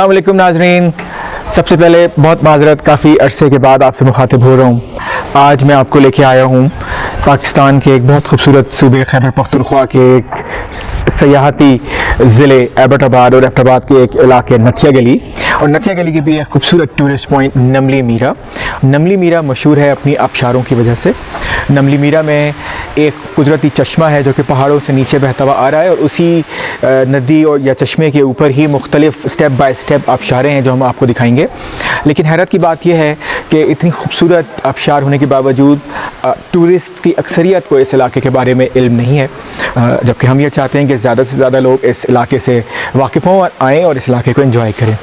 अस्सलाम वालेकुम नाज़रीन। सबसे पहले बहुत माज़रत, काफ़ी अरसे के बाद आपसे मुखातिब हो रहा हूँ। आज मैं आपको लेके आया हूँ पाकिस्तान के एक बहुत खूबसूरत सूबे खैबर पख्तूनख्वा के एक सयाहती ज़िले एबटाबाद और एबटाबाद के एक इलाके नथिया गली, और नथिया गली की भी एक खूबसूरत टूरिस्ट पॉइंट नमली मीरा। नमली मीरा मशहूर है अपनी आबशारों की वजह से। नमली मीरा में एक कुदरती चश्मा है जो कि पहाड़ों से नीचे बहता हुआ आ रहा है, और उसी नदी और या चश्मे के ऊपर ही मुख्तलिफ स्टेप बाय स्टेप आबशारें हैं जो हम आपको दिखाएंगे। लेकिन हैरत की बात यह है कि इतनी खूबसूरत आबशार होने के बावजूद टूरिस्ट की अक्सरियत को इस इलाके के बारे में इल्म नहीं है, जबकि हम ये चाहते हैं कि ज़्यादा से ज़्यादा लोग इस इलाके से वाकिफ़ हों, आएँ और इस इलाके को एंजॉय करें।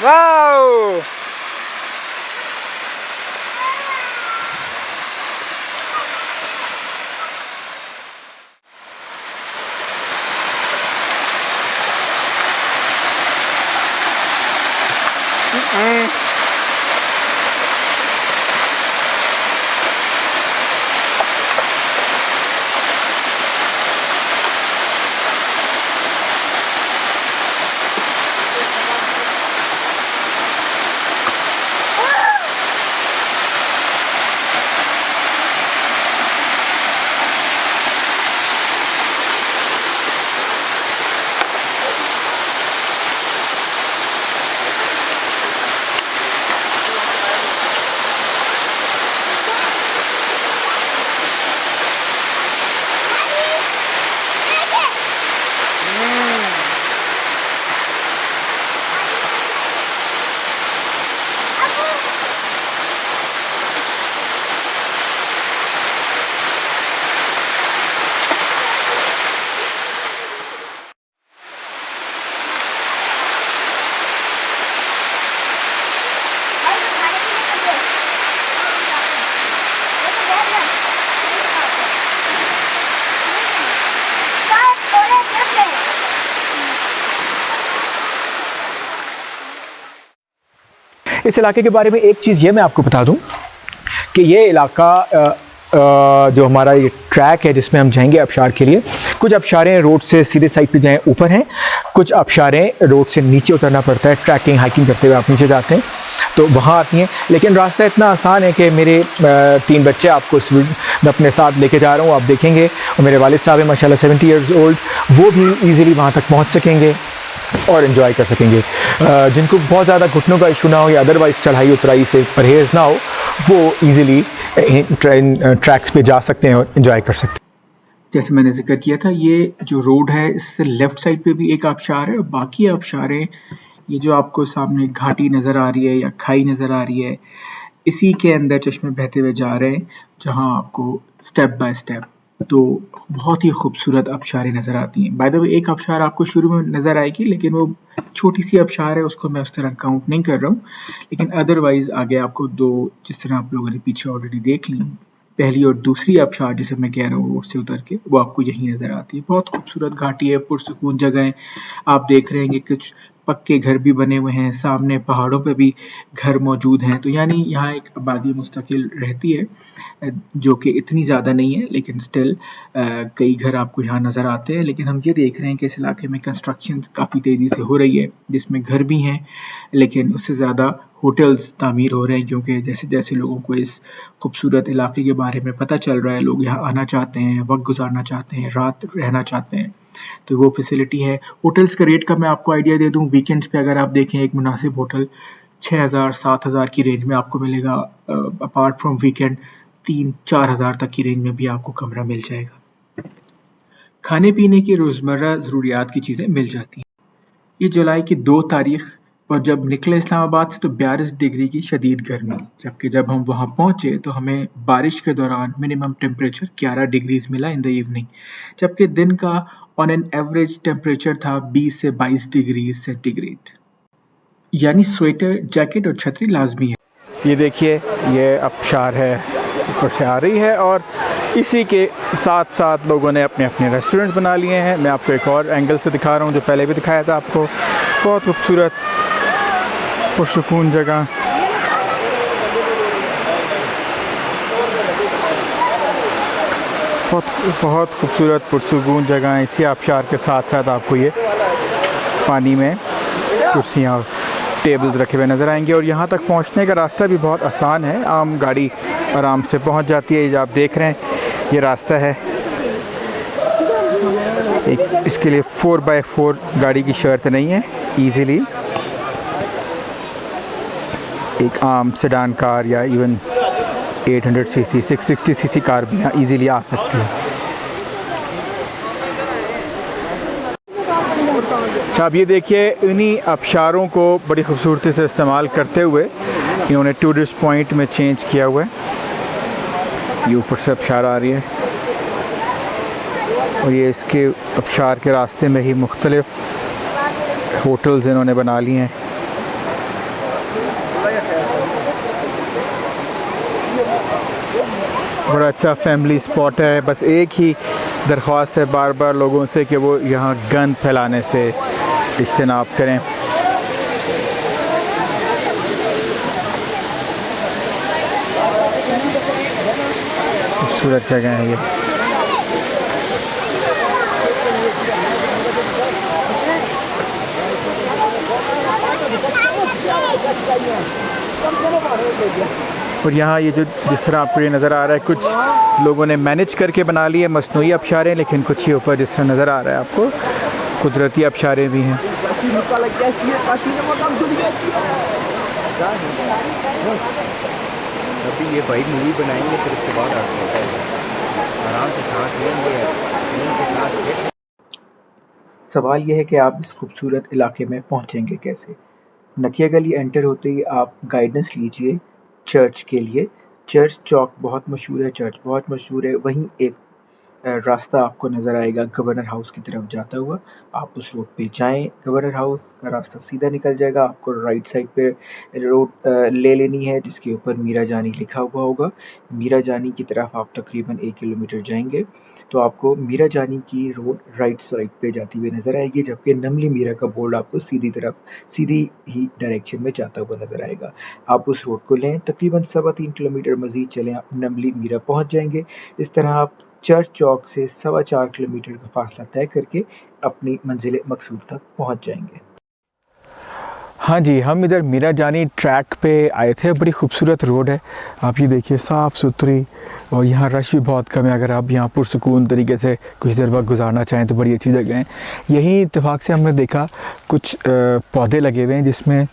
वाओ! इस इलाके के बारे में एक चीज़ ये मैं आपको बता दूं कि ये इलाका जो हमारा ये ट्रैक है जिसमें हम जाएंगे आबशार के लिए, कुछ आबशारें रोड से सीधे साइड पे जाएं ऊपर हैं, कुछ आबशारें रोड से नीचे उतरना पड़ता है, ट्रैकिंग हाइकिंग करते हुए आप नीचे जाते हैं तो वहाँ आती हैं। लेकिन रास्ता इतना आसान है कि मेरे 3 बच्चे आपको मैं अपने साथ लेके जा रहा हूँ, आप देखेंगे, और मेरे वालिद साहब हैं माशाल्लाह 70 ईयर्स ओल्ड, वो भी ईज़िली वहाँ तक पहुँच सकेंगे और इन्जॉय कर सकेंगे। जिनको बहुत ज़्यादा घुटनों का इशू ना हो या अदरवाइज़ चढ़ाई उतराई से परहेज़ ना हो, वो ईज़िली ट्रैक्स पे जा सकते हैं और इन्जॉय कर सकते हैं। जैसे मैंने जिक्र किया था, ये जो रोड है इससे लेफ़्ट साइड पे भी एक आबशार है, और बाकी आबशारें ये जो आपको सामने घाटी नज़र आ रही है या खाई नज़र आ रही है, इसी के अंदर चश्मे बहते हुए जा रहे हैं, जहाँ आपको स्टेप बाय स्टेप तो बहुत ही खूबसूरत आबशारें नज़र आती हैं। बाय द वे, एक आबशार आपको शुरू में नज़र आएगी, लेकिन वो छोटी सी आबशार है, उसको मैं उस तरह काउंट नहीं कर रहा हूँ। लेकिन अदरवाइज़ आगे आपको 2, जिस तरह आप लोगों ने पीछे ऑलरेडी देख ली, पहली और दूसरी आबशार जिसे मैं कह रहा हूँ रोड से उतर के, वो आपको यहीं नज़र आती है। बहुत खूबसूरत घाटी है, पुरसुकून जगह है। आप देख रहे हैं कि कुछ पक्के घर भी बने हुए हैं, सामने पहाड़ों पे भी घर मौजूद हैं, तो यानी यहाँ एक आबादी मुस्तकिल रहती है, जो कि इतनी ज़्यादा नहीं है, लेकिन स्टिल कई घर आपको यहाँ नज़र आते हैं। लेकिन हम ये देख रहे हैं कि इस इलाके में कंस्ट्रक्शन काफ़ी तेज़ी से हो रही है, जिसमें घर भी हैं, लेकिन उससे ज़्यादा होटल्स तामीर हो रहे हैं, क्योंकि जैसे जैसे लोगों को इस खूबसूरत इलाके के बारे में पता चल रहा है, लोग यहाँ आना चाहते हैं, वक्त गुजारना चाहते हैं, रात रहना चाहते हैं, तो वो फैसिलिटी है। होटल्स का रेट का मैं आपको आइडिया दे दूँ, वीकेंड्स पे अगर आप देखें एक मुनासिब होटल 6,000-7,000 की रेंज में आपको मिलेगा। अपार्ट फ्रॉम वीकेंड 3-4 हज़ार तक की रेंज में भी आपको कमरा मिल जाएगा। खाने पीने की रोज़मर्रा ज़रूरियात की चीज़ें मिल जाती हैं। ये जुलाई की 2 तारीख और जब निकले इस्लामाबाद से तो 42 डिग्री की शदीद गर्मी, जबकि जब हम वहाँ पहुँचे तो हमें बारिश के दौरान मिनिमम टेम्परेचर 11 डिग्रीज मिला इन द इवनिंग, जबकि दिन का ऑन एन एवरेज टेम्परेचर था 20 से 22 डिग्री सेंटीग्रेड। यानी स्वेटर, जैकेट और छतरी लाजमी है। ये देखिए, ये आबशार है, ऊपर से आ रही है और इसी के साथ साथ लोगों ने अपने अपने रेस्टोरेंट्स बना लिए हैं। मैं आपको एक और एंगल से दिखा रहा हूँ, जो पहले भी दिखाया था आपको। बहुत खूबसूरत पुरसुकून जगह, बहुत खूबसूरत पुरसुकून जगह है। इसी आबशार के साथ साथ आपको ये पानी में कुर्सियाँ, टेबल्स रखे हुए नज़र आएंगे और यहाँ तक पहुँचने का रास्ता भी बहुत आसान है। आम गाड़ी आराम से पहुँच जाती है। ये आप देख रहे हैं, ये रास्ता है एक, इसके लिए 4x4 गाड़ी की शर्त नहीं है। इजीली एक आम सेडान कार या इवन 800 सीसी, 660 सीसी कार भी यहाँ इजीली आ सकती है। अच्छा, अब ये देखिए, इन्हीं आबशारों को बड़ी खूबसूरती से इस्तेमाल करते हुए इन्होंने टूरिस्ट पॉइंट में चेंज किया हुआ है। ये ऊपर से आबशार आ रही है और ये इसके आबशार के रास्ते में ही मुख्तलिफ होटल्स इन्होंने बना लिए हैं। बड़ा अच्छा फैमिली स्पॉट है। बस एक ही दरख्वास्त है बार बार लोगों से कि वो यहाँ गंद फैलाने से इज्तनाब करें। खूबसूरत जगह है ये। और यहाँ ये जो जिस तरह आपको ये नज़र आ रहा है, कुछ लोगों ने मैनेज करके बना लिए मसनूई आबशारें, लेकिन कुछ ही ऊपर जिस तरह नज़र आ रहा है आपको कुदरती आबशारें भी हैं। अभी ये भाई मूवी बनाएंगे, फिर उसके बाद आराम से सांस लेंगे। सवाल यह है कि आप इस खूबसूरत इलाके में पहुंचेंगे कैसे। नकिया गली एंटर होते ही आप गाइडेंस लीजिए चर्च के लिए। चर्च चौक बहुत मशहूर है, चर्च बहुत मशहूर है। वहीं एक रास्ता आपको नज़र आएगा गवर्नर हाउस की तरफ जाता हुआ। आप उस रोड पे जाएं, गवर्नर हाउस का रास्ता सीधा निकल जाएगा। आपको राइट साइड पे रोड ले लेनी है जिसके ऊपर मीरा जानी लिखा हुआ होगा। मीरा जानी की तरफ आप तकरीबन 1 किलोमीटर जाएंगे तो आपको मीरा जानी की रोड राइट साइड पे जाती हुई नज़र आएगी, जबकि नमली मीरा का बोर्ड आपको सीधी ही डायरेक्शन में जाता हुआ नज़र आएगा। आप उस रोड को लें, तकरीबन 3.25 किलोमीटर मज़ीद चलें, आप नमली मीरा पहुंच जाएंगे। इस तरह आप चर्च चौक से 4.25 किलोमीटर का फासला तय करके अपनी मंजिल मकसूद तक पहुंच जाएंगे। हाँ जी, हम इधर मीरा जानी ट्रैक पे आए थे। बड़ी खूबसूरत रोड है, आप ये देखिए, साफ़ सुथरी, और यहाँ रश भी बहुत कम है। अगर आप यहाँ पुरसुकून तरीके से कुछ देर वक्त गुजारना चाहें तो बड़ी अच्छी जगह है। यहीं इत्तेफाक से हमने देखा कुछ पौधे लगे हुए हैं जिसमें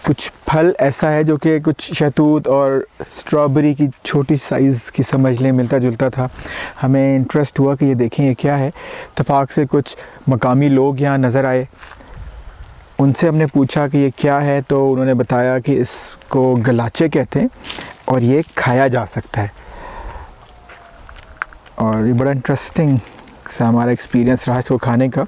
कुछ फल ऐसा है जो कि कुछ शहतूत और स्ट्रॉबेरी की छोटी साइज़ की समझ लें मिलता जुलता था। हमें इंटरेस्ट हुआ कि ये देखें ये क्या है। इत्तेफाक से कुछ मकामी लोग यहाँ नज़र आए, उनसे हमने पूछा कि ये क्या है, तो उन्होंने बताया कि इसको गलाचे कहते हैं और ये खाया जा सकता है। और ये बड़ा इंटरेस्टिंग सा हमारा एक्सपीरियंस रहा इसको खाने का।